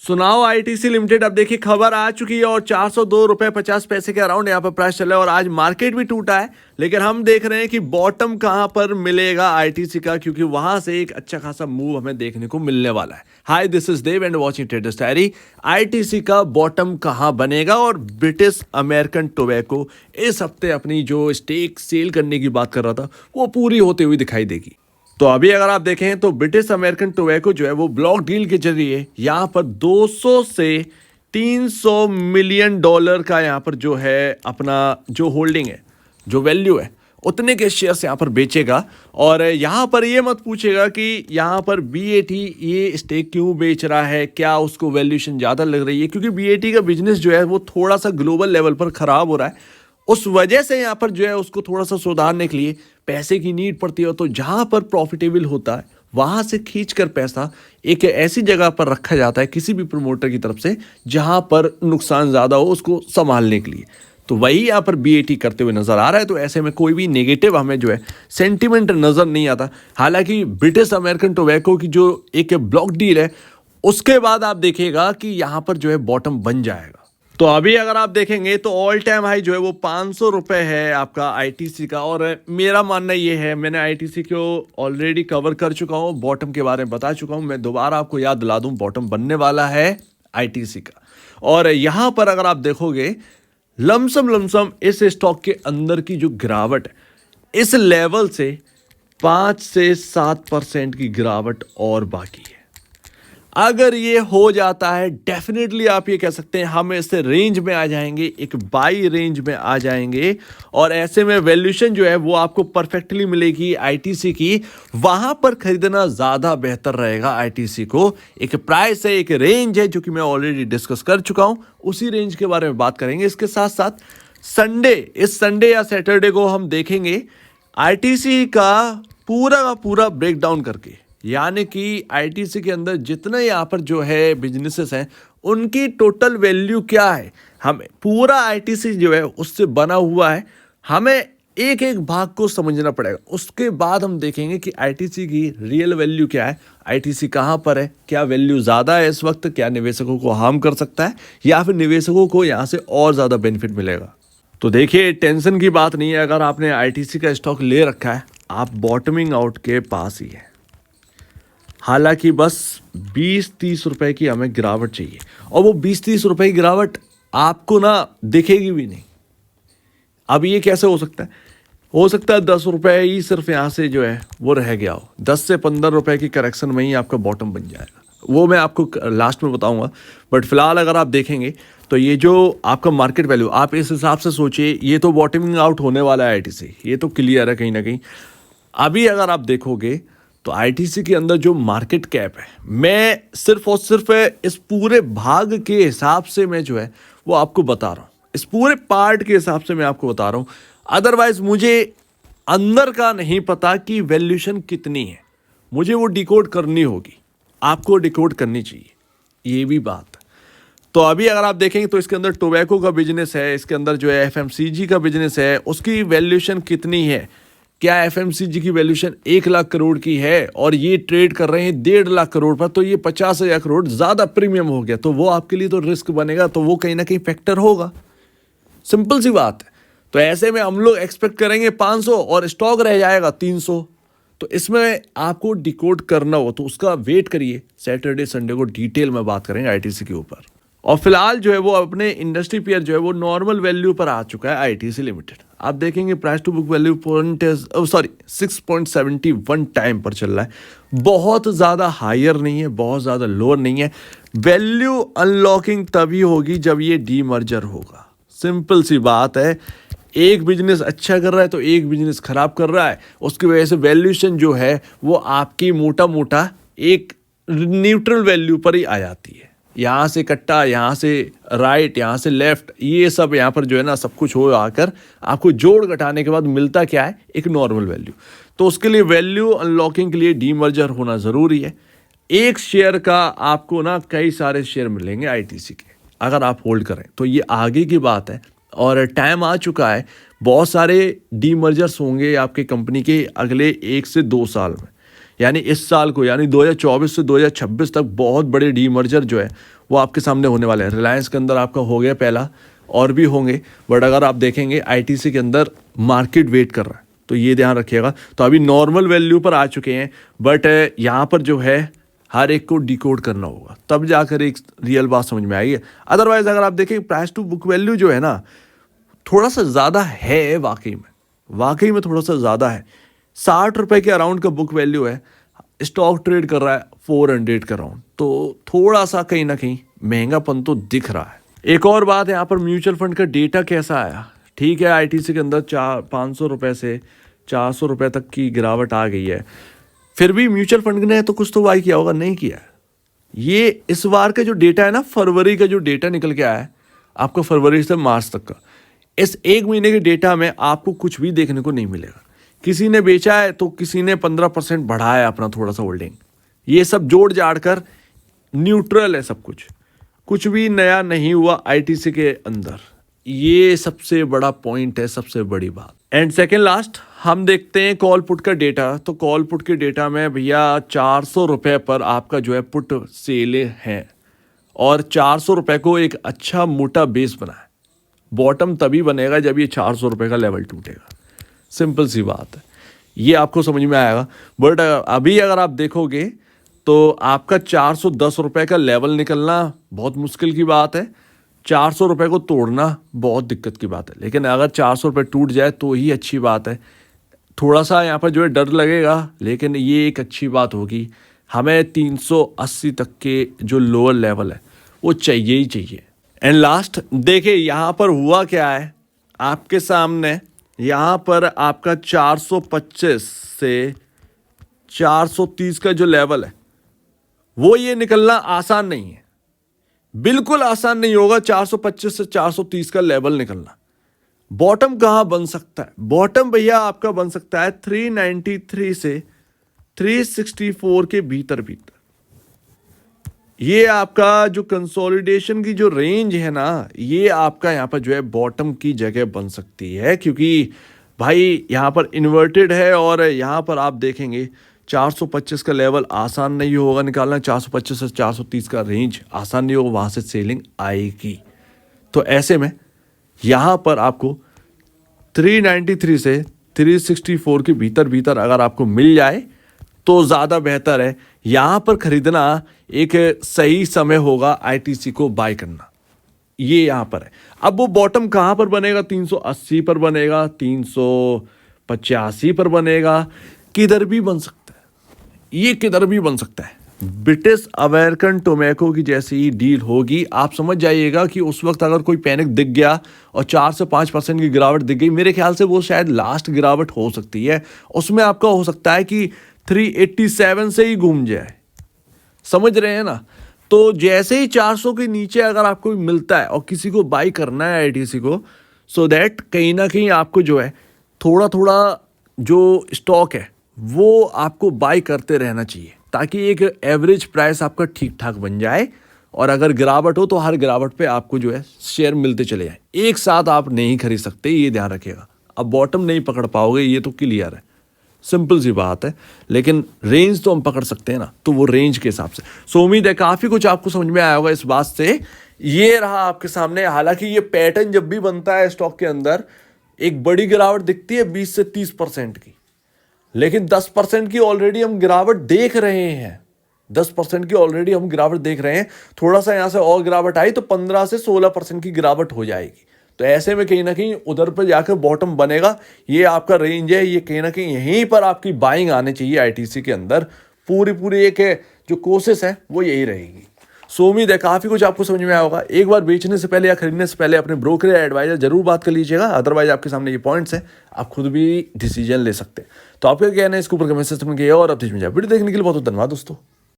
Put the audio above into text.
सुनाओ ITC limited. अब देखिए खबर आ चुकी है और 402 रुपए 50 पैसे के अराउंड यहाँ पर प्राइस चल रहा है और आज मार्केट भी टूटा है। लेकिन हम देख रहे हैं कि बॉटम कहां पर मिलेगा आईटीसी का, क्योंकि वहां से एक अच्छा खासा मूव हमें देखने को मिलने वाला है। Hi, this is Dev and watching traders diary. ITC का बॉटम कहां बनेगा और ब्रिटिश अमेरिकन टोबैको इस हफ्ते अपनी जो स्टेक सेल करने की बात कर रहा था वो पूरी होते हुए दिखाई देगी। तो अभी अगर आप देखें तो ब्रिटिश अमेरिकन टोबैको जो है वो ब्लॉक डील के जरिए यहाँ पर 200 से 300 मिलियन डॉलर का यहाँ पर जो है अपना जो होल्डिंग है, जो वैल्यू है, उतने के शेयर्स यहाँ पर बेचेगा। और यहाँ पर ये मत पूछेगा कि यहाँ पर बीएटी ये स्टेक क्यों बेच रहा है, क्या उसको वैल्यूएशन ज़्यादा लग रही है, क्योंकि बीएटी का बिजनेस जो है वो थोड़ा सा ग्लोबल लेवल पर ख़राब हो रहा है। उस वजह से यहाँ पर जो है उसको थोड़ा सा सुधारने के लिए पैसे की नीड पड़ती है। तो जहाँ पर प्रॉफिटेबल होता है वहाँ से खींचकर पैसा एक ऐसी जगह पर रखा जाता है किसी भी प्रमोटर की तरफ से जहाँ पर नुकसान ज़्यादा हो उसको संभालने के लिए। तो वही यहाँ पर बीएटी करते हुए नज़र आ रहा है। तो ऐसे में कोई भी नेगेटिव हमें जो है सेंटिमेंट नज़र नहीं आता। हालांकि ब्रिटिश अमेरिकन टोबैको की जो एक ब्लॉक डील है उसके बाद आप देखिएगा कि यहाँ पर जो है बॉटम बन जाएगा। तो अभी अगर आप देखेंगे तो ऑल टाइम हाई जो है वो 500 रुपये है आपका आईटीसी का। और मेरा मानना ये है, मैंने आईटीसी को ऑलरेडी कवर कर चुका हूँ, बॉटम के बारे में बता चुका हूँ। मैं दोबारा आपको याद दिला दूँ, बॉटम बनने वाला है आईटीसी का। और यहाँ पर अगर आप देखोगे लमसम इस स्टॉक के अंदर की जो गिरावट है इस लेवल से 5 से 7% की गिरावट और बाकी है। अगर ये हो जाता है डेफिनेटली आप ये कह सकते हैं हम इस रेंज में आ जाएंगे, एक बाई रेंज में आ जाएंगे। और ऐसे में वैल्यूएशन जो है वो आपको परफेक्टली मिलेगी आईटीसी की। वहां पर खरीदना ज्यादा बेहतर रहेगा आईटीसी को। एक प्राइस है, एक रेंज है जो कि मैं ऑलरेडी डिस्कस कर चुका हूं, उसी रेंज के बारे में बात करेंगे। इसके साथ साथ इस संडे या सैटरडे को हम देखेंगे आईटीसी का पूरा ब्रेकडाउन करके, यानी कि आईटीसी के अंदर जितने यहाँ पर जो है बिजनेसेस हैं उनकी टोटल वैल्यू क्या है। हमें पूरा आईटीसी जो है उससे बना हुआ है, हमें एक एक भाग को समझना पड़ेगा। उसके बाद हम देखेंगे कि आईटीसी की रियल वैल्यू क्या है, आईटीसी कहाँ पर है, क्या वैल्यू ज़्यादा है इस वक्त, क्या निवेशकों को हार्म कर सकता है या फिर निवेशकों को यहाँ से और ज़्यादा बेनिफिट मिलेगा। तो देखिए टेंशन की बात नहीं है, अगर आपने आईटीसी का स्टॉक ले रखा है आप बॉटमिंग आउट के पास ही है। हालांकि बस 20-30 रुपए की हमें गिरावट चाहिए और वो 20-30 रुपए की गिरावट आपको ना दिखेगी भी नहीं। अब ये कैसे हो सकता है? हो सकता है 10 रुपए ही सिर्फ यहाँ से जो है वो रह गया हो। 10 से 15 रुपए की करेक्शन में ही आपका बॉटम बन जाएगा, वो मैं आपको लास्ट में बताऊंगा। बट फिलहाल अगर आप देखेंगे तो ये जो आपका मार्केट वैल्यू, आप इस हिसाब से सोचिए, ये तो बॉटमिंग आउट होने वाला है आईटीसी, ये तो क्लियर है कहीं ना कहीं। अभी अगर आप देखोगे तो आईटीसी के अंदर जो मार्केट कैप है, मैं सिर्फ और सिर्फ इस पूरे भाग के हिसाब से मैं जो है वो आपको बता रहा हूँ, इस पूरे पार्ट के हिसाब से मैं आपको बता रहा हूँ। अदरवाइज मुझे अंदर का नहीं पता कि वैल्यूएशन कितनी है, मुझे वो डिकोड करनी होगी, आपको डिकोड करनी चाहिए, ये भी बात। तो अभी अगर आप देखेंगे तो इसके अंदर टोबैको का बिजनेस है, इसके अंदर जो है एफएमसीजी का बिजनेस है, उसकी वैल्यूएशन कितनी है। क्या एफएमसीजी की वैल्यूएशन 1 लाख करोड़ की है और ये ट्रेड कर रहे हैं 1.5 लाख करोड़ पर, तो ये 50,000 करोड़ ज़्यादा प्रीमियम हो गया, तो वो आपके लिए तो रिस्क बनेगा, तो वो कहीं ना कहीं फैक्टर होगा। सिंपल सी बात है। तो ऐसे में हम लोग एक्सपेक्ट करेंगे 500 और स्टॉक रह जाएगा 300। तो इसमें आपको डिकोड करना हो तो उसका वेट करिए, सैटरडे संडे को डिटेल में बात करेंगे आईटीसी के ऊपर। और फिलहाल जो है वो अपने इंडस्ट्री पेयर जो है वो नॉर्मल वैल्यू पर आ चुका है आईटीसी लिमिटेड। आप देखेंगे price to book value 6.71 time पर चल रहा है। बहुत ज़्यादा हायर नहीं है, बहुत ज़्यादा लोअर नहीं है। वैल्यू अनलॉकिंग तभी होगी जब ये डीमर्जर होगा। सिंपल सी बात है, एक बिजनेस अच्छा कर रहा है तो एक बिजनेस खराब कर रहा है, उसकी वजह से वैल्यूएशन जो है वो आपकी मोटा एक न्यूट्रल वैल्यू पर ही आ जाती है। यहाँ से कट्टा, यहाँ से राइट, यहाँ से लेफ्ट, ये सब यहाँ पर जो है ना सब कुछ हो आकर आपको जोड़ घटाने के बाद मिलता क्या है, एक नॉर्मल वैल्यू। तो उसके लिए वैल्यू अनलॉकिंग के लिए डीमर्जर होना ज़रूरी है। एक शेयर का आपको ना कई सारे शेयर मिलेंगे आईटीसी के अगर आप होल्ड करें, तो ये आगे की बात है और टाइम आ चुका है। बहुत सारे डीमर्जर्स होंगे आपके कंपनी के अगले 1 से 2 साल में। यानी इस साल को, यानी 2024 से 2026 तक बहुत बड़े डीमर्जर जो है वो आपके सामने होने वाले हैं। रिलायंस के अंदर आपका हो गया पहला, और भी होंगे, बट अगर आप देखेंगे आईटीसी के अंदर मार्केट वेट कर रहा है, तो ये ध्यान रखिएगा। तो अभी नॉर्मल वैल्यू पर आ चुके हैं, बट यहाँ पर जो है हर एक को डिकोड करना होगा, तब जाकर एक रियल बात समझ में आएगी। अदरवाइज अगर आप देखें प्राइस टू बुक वैल्यू जो है ना, थोड़ा सा ज़्यादा है, वाकई में थोड़ा सा ज़्यादा है। 60 रुपये के अराउंड का बुक वैल्यू है, स्टॉक ट्रेड कर रहा है 400 के अराउंड, तो थोड़ा सा कहीं ना कहीं महंगापन तो दिख रहा है। एक और बात है, यहाँ पर म्यूचुअल फंड का डेटा कैसा आया। ठीक है, आईटीसी के अंदर 500 रुपये से 400 रुपये तक की गिरावट आ गई है, फिर भी म्यूचुअल फंड ने तो कुछ तो बाई किया होगा, नहीं किया। ये इस बार का जो डेटा है ना, फरवरी का जो डेटा निकल के आया है आपका, फरवरी से मार्च तक का, इस एक महीने के डेटा में आपको कुछ भी देखने को नहीं मिलेगा। किसी ने बेचा है तो किसी ने 15% बढ़ाया है अपना थोड़ा सा होल्डिंग। ये सब जोड़ जाड़ कर न्यूट्रल है सब कुछ भी नया नहीं हुआ आईटीसी के अंदर। ये सबसे बड़ा पॉइंट है, सबसे बड़ी बात। एंड सेकेंड लास्ट हम देखते हैं कॉल पुट का डेटा। तो कॉल पुट के डेटा में भैया 400 रुपये पर आपका जो है पुट सेल है, और 400 रुपये को एक अच्छा मोटा बेस बना है। बॉटम तभी बनेगा जब ये 400 रुपये का लेवल टूटेगा, सिंपल सी बात है, ये आपको समझ में आएगा। बट अभी अगर आप देखोगे तो आपका 410 रुपये का लेवल निकलना बहुत मुश्किल की बात है, 400 रुपये को तोड़ना बहुत दिक्कत की बात है। लेकिन अगर 400 रुपये टूट जाए तो ही अच्छी बात है। थोड़ा सा यहाँ पर जो है डर लगेगा, लेकिन ये एक अच्छी बात होगी। हमें 380 तक के जो लोअर लेवल है वो चाहिए ही चाहिए। एंड लास्ट देखिए यहाँ पर हुआ क्या है आपके सामने, यहाँ पर आपका 425 से 430 का जो लेवल है वो ये निकलना आसान नहीं है, बिल्कुल आसान नहीं होगा 425 से 430 का लेवल निकलना। बॉटम कहाँ बन सकता है? बॉटम भैया आपका बन सकता है 393 से 364 के भीतर। ये आपका जो कंसोलिडेशन की जो रेंज है ना, ये आपका यहाँ पर जो है बॉटम की जगह बन सकती है, क्योंकि भाई यहाँ पर इन्वर्टेड है, और यहाँ पर आप देखेंगे 425 का लेवल आसान नहीं होगा निकालना, 425 से 430 का रेंज आसान नहीं होगा, वहाँ से सेलिंग आएगी। तो ऐसे में यहाँ पर आपको 393 से 364 के भीतर अगर आपको मिल जाए तो ज़्यादा बेहतर है। यहाँ पर खरीदना एक सही समय होगा आईटीसी को बाय करना, ये यहाँ पर है। अब वो बॉटम कहाँ पर बनेगा? 380 पर बनेगा, 385 पर बनेगा, किधर भी बन सकता है, ये किधर भी बन सकता है। ब्रिटिश अमेरिकन टोबैको की जैसी ही डील होगी, आप समझ जाइएगा कि उस वक्त अगर कोई पैनिक दिख गया और 4 से 5% की गिरावट दिख गई, मेरे ख्याल से वो शायद लास्ट गिरावट हो सकती है, उसमें आपका हो सकता है कि 387 से ही घूम जाए, समझ रहे हैं ना। तो जैसे ही 400 के नीचे अगर आपको मिलता है और किसी को बाई करना है आईटीसी को, सो दैट कहीं ना कहीं आपको जो है थोड़ा थोड़ा जो स्टॉक है वो आपको बाई करते रहना चाहिए, ताकि एक एवरेज प्राइस आपका ठीक ठाक बन जाए। और अगर गिरावट हो तो हर गिरावट पे आपको जो है शेयर मिलते चले जाए, एक साथ आप नहीं खरीद सकते, ये ध्यान रखिएगा। अब बॉटम नहीं पकड़ पाओगे, ये तो क्लियर है, सिंपल सी बात है, लेकिन रेंज तो हम पकड़ सकते हैं ना, तो वो रेंज के हिसाब से। सो उम्मीद है काफ़ी कुछ आपको समझ में आया होगा इस बात से। ये रहा आपके सामने। हालांकि ये पैटर्न जब भी बनता है स्टॉक के अंदर, एक बड़ी गिरावट दिखती है 20 से 30% की, लेकिन 10% की ऑलरेडी हम गिरावट देख रहे हैं, 10% की ऑलरेडी हम गिरावट देख रहे हैं। थोड़ा सा यहाँ से और गिरावट आई तो 15 से 16% की गिरावट हो जाएगी। तो ऐसे में कहीं ना कहीं उधर पर जाकर बॉटम बनेगा। ये आपका रेंज है, ये कहीं ना कहीं यहीं पर आपकी बाइंग आने चाहिए आईटीसी के अंदर। पूरी एक जो कोशिश है वो यही रहेगी। सो उम्मीद है काफ़ी कुछ आपको समझ में आया होगा। एक बार बेचने से पहले या खरीदने से पहले अपने ब्रोकर या एडवाइजर जरूर बात कर लीजिएगा, अदरवाइज आपके सामने ये पॉइंट्स हैं, आप खुद भी डिसीजन ले सकते हैं। तो आपका क्या कहना है इसके ऊपर कमेंट सेक्शन में किया, और अब वीडियो देखने के लिए बहुत बहुत धन्यवाद दोस्तों।